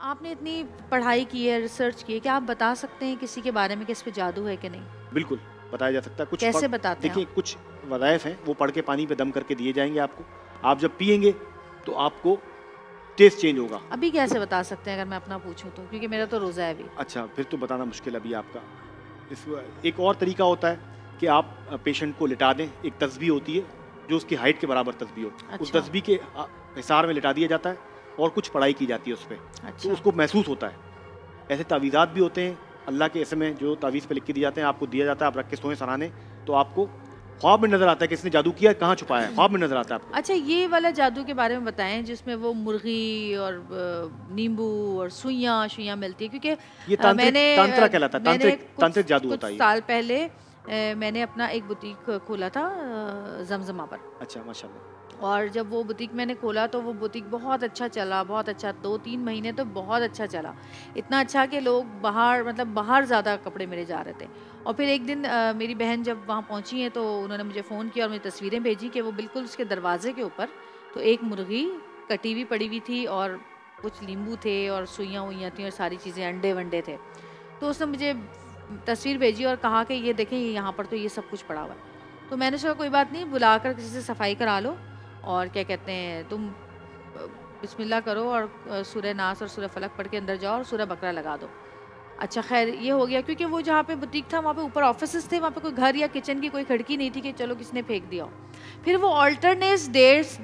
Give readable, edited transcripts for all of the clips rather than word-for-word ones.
आपने इतनी पढ़ाई की है, रिसर्च की है, क्या आप बता सकते हैं किसी के बारे में कि इस पे जादू है कि नहीं? बिल्कुल बताया जा सकता है। कुछ कैसे बताते हैं देखिए, कुछ वज़ाइफ हैं वो पढ़ के पानी पे दम करके दिए जाएंगे आपको। आप जब पियेंगे तो आपको टेस्ट चेंज होगा। अभी कैसे बता सकते हैं अगर मैं अपना पूछूं तो, क्योंकि मेरा तो रोज़ा है अभी। अच्छा, फिर तो बताना मुश्किल अभी आपका। इस एक और तरीका होता है कि आप पेशेंट को लिटा दें। एक तस्बीह होती है जो उसकी हाइट के बराबर तस्बीह हो, उस अच्छा। तस्बीह के हिसार में लिटा दिया जाता है और कुछ पढ़ाई की जाती है उस पर। अच्छा। तो उसको महसूस होता है। ऐसे तावीज़ात भी होते हैं अल्लाह के इसम में, जो तावीज़ पे लिख के दिए जाते हैं, आपको दिया जाता है, आप रख के सोएं सराहने, तो आपको ख्वाब में नजर आता है कि इसने जादू किया, कहाँ छुपाया है, ख्वाब में नजर आता है आपको। अच्छा, ये वाला जादू के बारे में बताएं जिसमें वो मुर्गी और नींबू और सुइयां मिलती है, क्योंकि ये तांत्रिक कहलाता है, तांत्रिक जादू होता है कुछ ये। साल पहले मैंने अपना एक बुटीक खोला था जमजमा पर। अच्छा, माशाल्लाह। और जब वो बुटीक मैंने खोला तो वो बुटीक बहुत अच्छा चला, बहुत अच्छा, 2-3 महीने तो बहुत अच्छा चला। इतना अच्छा कि लोग बाहर ज़्यादा कपड़े मेरे जा रहे थे। और फिर एक दिन मेरी बहन जब वहाँ पहुँची हैं तो उन्होंने मुझे फ़ोन किया और मुझे तस्वीरें भेजी कि वो बिल्कुल उसके दरवाजे के ऊपर तो एक मुर्गी कटी हुई पड़ी हुई थी और कुछ नींबू थे और सुइयाँ वुइयाँ थी और सारी चीज़ें, अंडे वंडे थे। तो उसने मुझे तस्वीर भेजी और कहा कि ये देखें, ये यहाँ पर तो ये सब कुछ पड़ा हुआ है। तो मैंने सोचा कोई बात नहीं, बुलाकर किसी से सफाई करा लो और क्या कहते हैं, तुम बिस्मिल्लाह करो और सूरह नास और सूरह फलक पढ़ के अंदर जाओ और सूरह बकरा लगा दो। अच्छा, खैर ये हो गया, क्योंकि वो जहाँ पे बुटीक था वहाँ पे ऊपर ऑफिसेज थे, वहाँ पे कोई घर या किचन की कोई खिड़की नहीं थी कि चलो किसने फेंक दिया हो। फिर वो ऑल्टरनेट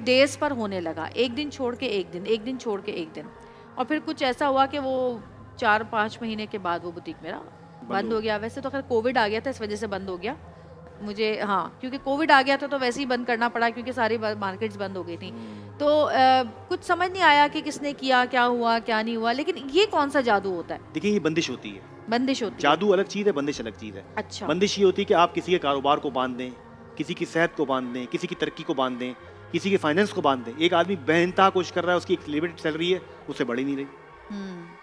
डेज पर होने लगा, एक दिन छोड़ के एक दिन, एक दिन छोड़ के एक दिन। और फिर कुछ ऐसा हुआ कि वो 4-5 महीने के बाद वो बुटीक मेरा बंद हो गया। वैसे तो खैर कोविड आ गया था, इस वजह से बंद हो गया मुझे। हाँ, क्योंकि कोविड आ गया था तो वैसे ही बंद करना पड़ा, क्योंकि सारी मार्केट्स बंद हो गई थी। तो कुछ समझ नहीं आया कि किसने किया, क्या हुआ क्या नहीं हुआ। लेकिन ये कौन सा जादू होता है? देखिए, ये बंदिश होती है। बंदिश होती है। जादू अलग चीज़ है, बंदिश अलग चीज़ है। अच्छा। बंदिश ये होती है कि आप किसी के कारोबार को बांध दें, किसी की सेहत को बांध दें, किसी की तरक्की को बांध दें, किसी के फाइनेंस को बांध दें। एक आदमी बेइंतहा कोशिश कर रहा है, उसकी एक लिमिटेड सैलरी है, उससे बढ़ी नहीं रही।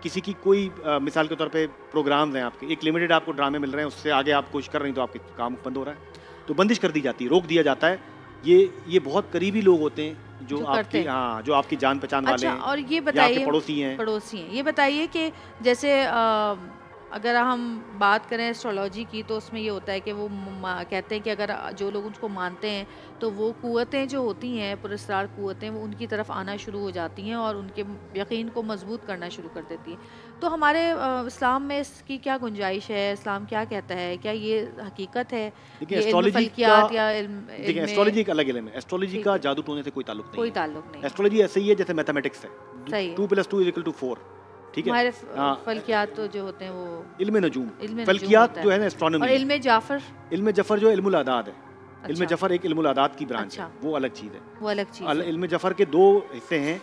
किसी की कोई मिसाल के तौर पे प्रोग्राम्स हैं आपके, एक लिमिटेड आपको ड्रामे मिल रहे हैं, उससे आगे आप कोशिश कर रही हैं तो आपके काम बंद हो रहा है, तो बंदिश कर दी जाती है, रोक दिया जाता है। ये बहुत करीबी लोग होते हैं जो आपके, हाँ, जो आपकी जान पहचान वाले हैं। और ये बताइए, पड़ोसी हैं। ये बताइए कि जैसे अगर हम बात करें एस्ट्रोलॉजी की तो उसमें ये होता है कि वो कहते हैं कि अगर जो लोग उसको मानते हैं तो वो कुव्वतें जो होती हैं, पुरस्कार कुव्वतें, वो उनकी तरफ आना शुरू हो जाती हैं और उनके यकीन को मजबूत करना शुरू कर देती हैं। तो हमारे इस्लाम में इसकी क्या गुंजाइश है? इस्लाम क्या कहता है? क्या ये हकीकत है? देखिए, एस्ट्रोलॉजी एक अलग इल्म है। एस्ट्रोलॉजी का जादू टोने से कोई ताल्लुक नहीं। एस्ट्रोलॉजी ऐसे ही है जैसे मैथमेटिक्स है, 2 + 2 = 4। ठीक है। हमारे फल्कियात तो जो होते हैं वो इल्म नजूम, फल्कियात जो है ना, एस्ट्रोनॉमी। और इल्म जफर जो इल्मुल आदाद है। अच्छा। इल्म जफर एक इल्मुल आदाद की ब्रांच अच्छा। है, वो अलग चीज़ है। वो अलग चीज़ है। इल्म जफर के 2 हिस्से हैं,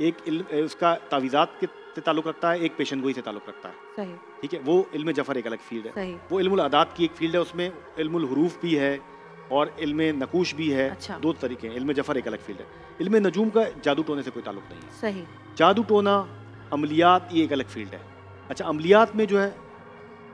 एक उसका तावीज़ात से ताल्लुक रखता है, एक पेशन गोई से ताल्लुक रखता है। सही। ठीक है, वो इल्म जफर एक अलग फील्ड है। सही। वो इल्मुल आदाद की एक फील्ड है, उसमें इल्मुल हुरूफ भी है और इल्म नकूश भी है। अच्छा। 2 तरीके हैं। इल्म जफर एक अलग फील्ड है। इल्म नजूम का जादू टोने से कोई ताल्लुक नहीं है। सही। जादू टोना, अमलियात, ये एक अलग फील्ड है। अच्छा, अमलियात में जो है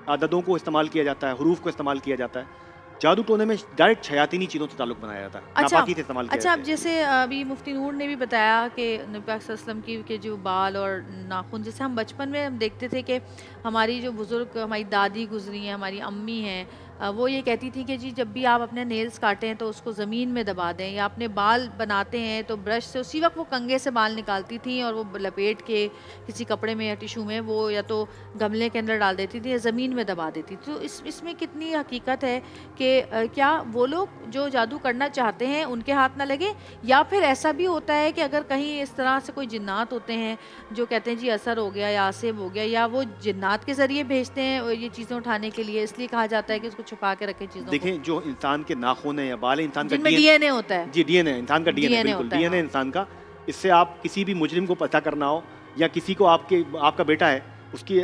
आददों को इस्तेमाल किया जाता है, हरूफ को इस्तेमाल किया जाता है। जादू टोने में डायरेक्ट शयातीनी चीज़ों से ताल्लुक बनाया जाता है, नापाकी से इस्तेमाल किया अच्छा, जाता अब जैसे अभी मुफ्ती नूर ने भी बताया कि नबी पाक सल्लल्लाहु अलैहि वसल्लम की के जो बाल और नाखून, जैसे हम बचपन में हम देखते थे कि हमारी जो बुज़ुर्ग, हमारी दादी गुजरी हैं, हमारी अम्मी हैं, वो ये कहती थी कि जी जब भी आप अपने नेल्स काटें तो उसको ज़मीन में दबा दें, या अपने बाल बनाते हैं तो ब्रश से उसी वक्त वो कंघे से बाल निकालती थी और वो लपेट के किसी कपड़े में या टिशू में वो या तो गमले के अंदर डाल देती थी या ज़मीन में दबा देती थी। तो इसमें कितनी हकीकत है कि क्या वो लोग जो जादू करना चाहते हैं उनके हाथ ना लगे, या फिर ऐसा भी होता है कि अगर कहीं इस तरह से कोई जिन्नात होते हैं जो कहते हैं जी असर हो गया या आसिब हो गया, या वो जिन्नात के ज़रिए भेजते हैं ये चीज़ें उठाने के लिए, इसलिए कहा जाता है कि उसको छुपा के रखें चीज़ों को। देखें, जो इंसान के नाखून है या बाल है, इंसान का डीएनए होता है। जी, डीएनए, इंसान का डीएनए, बिल्कुल डीएनए इंसान का। इससे आप किसी भी मुजरिम को पता करना हो या किसी को आपका बेटा है,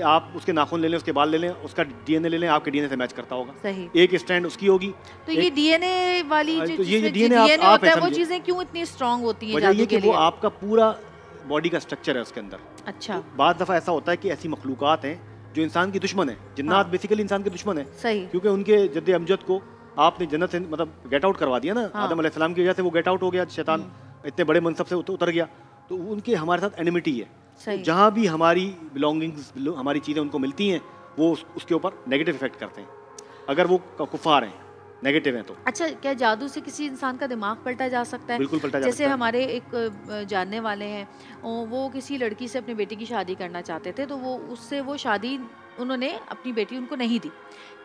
आप उसके नाखून ले लें, उसके बाल ले लें, उसका डीएनए ले लें, आपके डीएनए से मैच करता होगा। सही। एक स्ट्रैंड उसकी होगी। तो ये डीएनए वाली जो डीएनए होता है वो चीजें क्यों इतनी स्ट्रांग होती हैं जादू के लिए? वो आपका पूरा बॉडी का स्ट्रक्चर है उसके अंदर। अच्छा। बाद दफा ऐसा होता है कि ऐसी मखलूकात हैं जो इंसान की दुश्मन है। जिन्नात बेसिकली इंसान के दुश्मन है। सही। क्योंकि उनके जद्दे अमजद को आपने जन्नत से मतलब गेट आउट करवा दिया ना, आदम अलैहिस्सलाम की वजह से वो गेट आउट हो गया, शैतान इतने बड़े मनसब से उतर गया, तो उनके हमारे साथ एनिमिटी है। सही। जहाँ भी हमारी बिलोंगिंग्स, हमारी चीज़ें उनको मिलती हैं, वो उसके ऊपर नेगेटिव इफेक्ट करते हैं, अगर वो कुफार हैं, नेगेटिव हैं तो। अच्छा, क्या जादू से किसी इंसान का दिमाग पलटा जा सकता है? बिल्कुल पलटा जा जैसे सकता है। हमारे एक जानने वाले हैं, वो किसी लड़की से अपनी बेटी की शादी करना चाहते थे, तो वो शादी उन्होंने अपनी बेटी उनको नहीं दी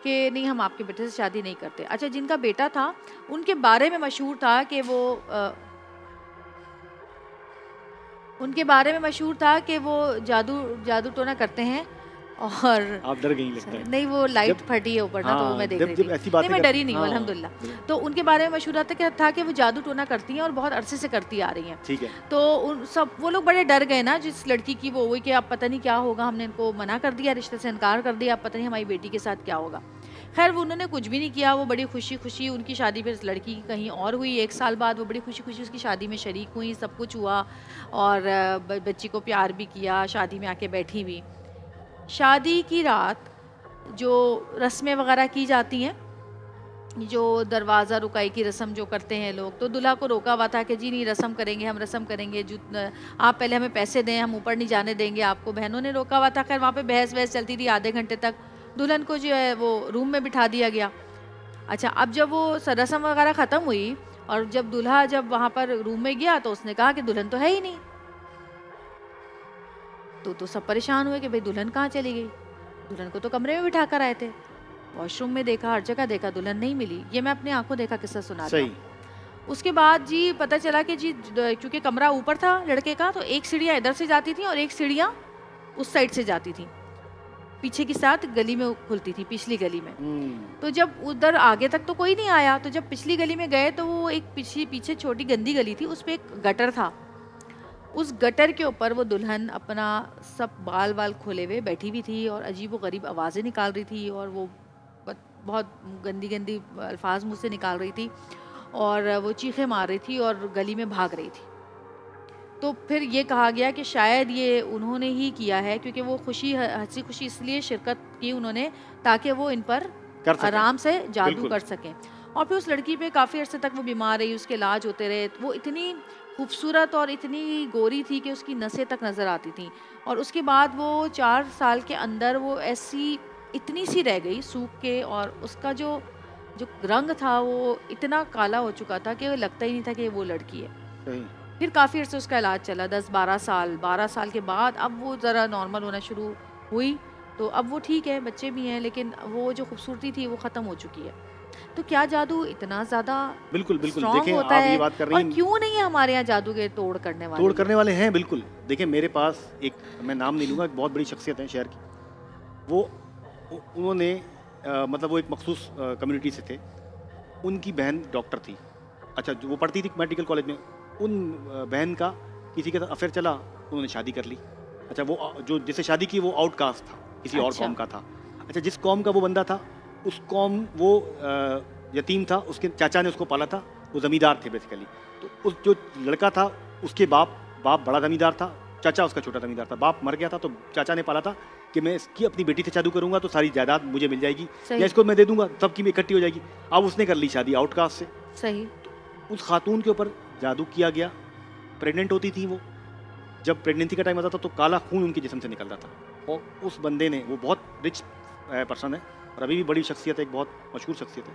कि नहीं, हम आपके बेटे से शादी नहीं करते। अच्छा, जिनका बेटा था उनके बारे में मशहूर था कि वो जादू टोना करते हैं। और आप डर गई लगता है। नहीं, वो लाइट फटी है ऊपर ना, तो वो मैं देख रही थी। ऐसी बातें नहीं, मैं डरी नहीं हूँ, हाँ, अल्हम्दुलिल्लाह। तो उनके बारे में मशहूर था कि वो जादू टोना करती हैं और बहुत अरसे से करती आ रही हैं। ठीक है। तो वो लोग बड़े डर गए ना जिस लड़की की वो हुई कि अब पता नहीं क्या होगा, हमने इनको मना कर दिया, रिश्ते से इनकार कर दिया, अब पता नहीं हमारी बेटी के साथ क्या होगा। खैर, वो उन्होंने कुछ भी नहीं किया, वो बड़ी खुशी उनकी शादी फिर लड़की की कहीं और हुई। 1 साल बाद वो बड़ी खुशी उसकी शादी में शरीक हुई, सब कुछ हुआ और बच्ची को प्यार भी किया, शादी में आके बैठी भी। शादी की रात जो रस्में वगैरह की जाती हैं, जो दरवाज़ा रुकाई की रस्म जो करते हैं लोग, तो दूल्हा को रोका हुआ था कि जी नहीं, रस्म करेंगे, हम रस्म करेंगे, आप पहले हमें पैसे दें, हम ऊपर नहीं जाने देंगे आपको। बहनों ने रोका हुआ था। खैर, वहाँ पे बहस चलती रही आधे घंटे तक। दुल्हन को जो है वो रूम में बिठा दिया गया। अच्छा, अब जब वो रस्म वगैरह ख़त्म हुई और जब दूल्हा वहाँ पर रूम में गया तो उसने कहा कि दुल्हन तो है ही नहीं। तो सब परेशान हुए कि भाई दुल्हन कहाँ चली गई। दुल्हन को तो कमरे में बिठा कर आए थे, वॉशरूम में देखा, हर जगह देखा, दुल्हन नहीं मिली। ये मैं अपनी आंखों देखा किस्सा सुना रही हूँ। उसके बाद जी पता चला कि जी क्योंकि कमरा ऊपर था लड़के का, तो एक सीढ़ियाँ इधर से जाती थी और एक सीढ़ियाँ उस साइड से जाती थी, पीछे की साथ गली में खुलती थी, पिछली गली में। तो जब उधर आगे तक तो कोई नहीं आया, तो जब पिछली गली में गए तो वो एक पीछे छोटी गंदी गली थी, उस पर एक गटर था। उस गटर के ऊपर वो दुल्हन अपना सब बाल खोले हुए बैठी भी थी और अजीब व गरीब आवाज़ें निकाल रही थी और वो बहुत गंदी अल्फाज मुँह से निकाल रही थी और वो चीखें मार रही थी और गली में भाग रही थी। तो फिर ये कहा गया कि शायद ये उन्होंने ही किया है, क्योंकि वो हंसी खुशी इसलिए शिरकत की उन्होंने ताकि वो इन पर आराम से जादू कर सकें। और फिर उस लड़की पे काफ़ी अर्से तक वो बीमार रही, उसके इलाज होते रहे। वो इतनी खूबसूरत और इतनी गोरी थी कि उसकी नसें तक नज़र आती थी। और उसके बाद वो 4 साल के अंदर वो ऐसी इतनी सी रह गई सूख के, और उसका जो रंग था वो इतना काला हो चुका था कि लगता ही नहीं था कि वो लड़की है। फिर काफ़ी अर्से उसका इलाज चला, 10-12 साल। 12 साल के बाद अब वो ज़रा नॉर्मल होना शुरू हुई, तो अब वो ठीक है, बच्चे भी हैं, लेकिन वो जो खूबसूरती थी वो ख़त्म हो चुकी है। तो क्या जादू इतना ज़्यादा बिल्कुल देखें, होता आप है? ये बात कर रही हैं, और क्यों नहीं है हमारे यहाँ जादू के तोड़ करने वाले हैं। बिल्कुल देखिए, मेरे पास एक, मैं नाम नहीं लूँगा, एक बहुत बड़ी शख्सियत है शहर की। उन्होंने मतलब वो एक मखसूस कम्युनिटी से थे। उनकी बहन डॉक्टर थी। अच्छा, जो वो पढ़ती थी मेडिकल कॉलेज में, उन बहन का किसी के साथ अफेयर चला, उन्होंने शादी कर ली। अच्छा, वो जो जिससे शादी की वो आउटकास्ट था, किसी और कौम का था। अच्छा, जिस कौम का वो बंदा था, उस कौम वो यतीम था, उसके चाचा ने उसको पाला था, वो ज़मींदार थे बेसिकली। तो उस जो लड़का था उसके बाप बड़ा ज़मींदार था, चाचा उसका छोटा ज़मींदार था। बाप मर गया था तो चाचा ने पाला था कि मैं इसकी अपनी बेटी से शादी करूंगा तो सारी जायदाद मुझे मिल जाएगी, या इसको मैं दे दूंगा, सबकी इकट्ठी हो जाएगी। अब उसने कर ली शादी आउटकास्ट से। सही। तो उस खातून के ऊपर जादू किया गया। प्रेग्नेंट होती थी वो, जब प्रेगनेंसी का टाइम आता था तो काला खून उनके जिस्म से निकल रहा था। और उस बंदे ने, वो बहुत रिच पर्सन है और अभी भी बड़ी शख्सियत है, एक बहुत मशहूर शख्सियत है,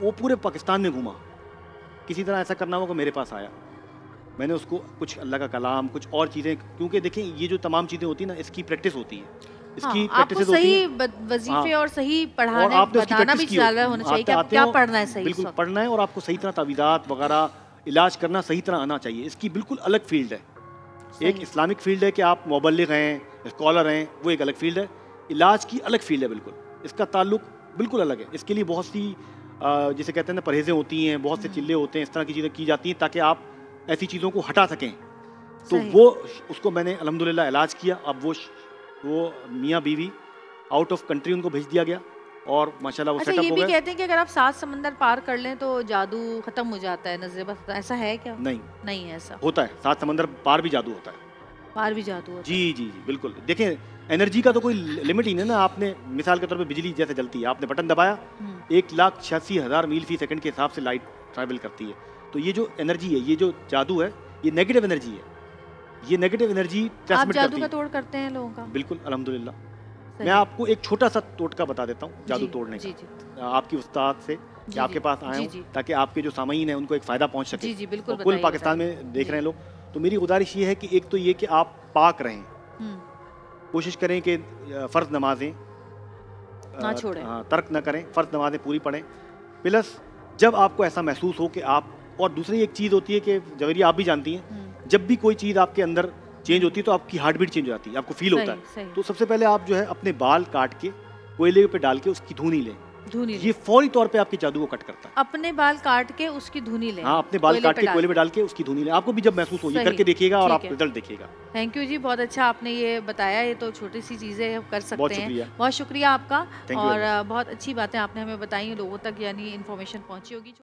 वो पूरे पाकिस्तान में घूमा, किसी तरह ऐसा करना होगा, मेरे पास आया। मैंने उसको कुछ अल्लाह का कलाम, कुछ और चीज़ें, क्योंकि देखें ये जो तमाम चीज़ें होती है ना, इसकी प्रैक्टिस होती है, इसकी प्रैक्टिस होती है। वजीफे और सही पढ़ाना बताना भी ज़्यादा होना चाहिए कि आप क्या पढ़ना है, सही बिल्कुल पढ़ना है, और आपको सही तरह तावीज़ात वगैरह इलाज करना सही तरह आना चाहिए। इसकी बिल्कुल अलग फील्ड है। एक इस्लामिक फील्ड है कि आप मुबल्लिग हैं, स्कॉलर हैं, वो एक अलग फील्ड है। इलाज की अलग फील्ड है, बिल्कुल इसका ताल्लुक बिल्कुल अलग है। इसके लिए बहुत सी जिसे कहते हैं ना परहेज़ें होती हैं, बहुत से चिल्ले होते हैं, इस तरह की चीज़ें की जाती हैं ताकि आप ऐसी चीज़ों को हटा सकें। तो वो उसको मैंने अल्हम्दुलिल्लाह इलाज किया। अब वो मियाँ बीवी आउट ऑफ कंट्री उनको भेज दिया गया और माशाल्लाह वो सेटअप हो गया। ये भी कहते हैं कि अगर आप 7 समंदर पार कर लें तो जादू खत्म हो जाता है, नजर बस, ऐसा है क्या? नहीं है ऐसा। होता है, 7 समंदर पार भी जादू होता है। पार भी जादू होता है। जी जी जी बिल्कुल। देखें, एनर्जी का तो कोई लिमिट ही नहीं ना। आपने मिसाल के तौर पे बिजली जैसे जलती है, आपने बटन दबाया, 1,86,000 मील फी सेकंड के हिसाब से लाइट ट्रैवल करती है। तो ये जो एनर्जी है, ये जो जादू है, ये नेगेटिव एनर्जी है। ये नेगेटिव एनर्जी आप ट्रांसमिट जादू करती का है। तोड़ करते हैं लोगों का? बिल्कुल, अल्हम्दुलिल्लाह। सही। मैं आपको एक छोटा सा टोटका बता देता हूँ जादू जी, तोड़ने जी, का। जी। आपकी उस्ताद से जी, कि आपके जी। पास आया जी, हूँ जी। ताकि आपके जो सामाईन है उनको एक फ़ायदा पहुँच सके जी, जी, बिल्कुल और कुल बताइए, पाकिस्तान बताइए। में देख जी। रहे हैं लोग। तो मेरी गुजारिश ये है कि एक तो ये कि आप पाक रहें, हुँ, कोशिश करें कि फ़र्ज़ नमाज़ें ना छोड़ें। तर्क ना करें, फ़र्ज़ नमाज़ें पूरी पढ़ें। प्लस जब आपको ऐसा महसूस हो कि आप, और दूसरी एक चीज़ होती है कि जवेरिया आप भी जानती हैं, हुँ, जब भी कोई चीज़ आपके अंदर चेंज होती है तो आपकी हार्ट बीट चेंज हो जाती है, आपको फ़ील होता सही, है। सही। तो सबसे पहले आप जो है अपने बाल काट के कोयले पे डाल के उसकी धुनी लें। धुनी ये लें। फौरी तौर पे आपके जादू को कट करता है। अपने बाल काट के उसकी धुनी लें, हाँ, अपने बाल कोयले काट पे के डाल कोयले में डाल के उसकी धुनी लें। आपको भी जब महसूस हो, ये सही, करके देखिएगा और ठीक आप है। रिज़ल्ट देखिएगा। थैंक यू जी, बहुत अच्छा आपने ये बताया, ये तो छोटी सी चीज़ें हम कर बहुत सकते हैं। शुक्रिया। बहुत शुक्रिया आपका। थैंक यू और वेरी मच। बहुत अच्छी बातें आपने हमें बताई, लोगों तक यानी इन्फॉर्मेशन पहुँची होगी।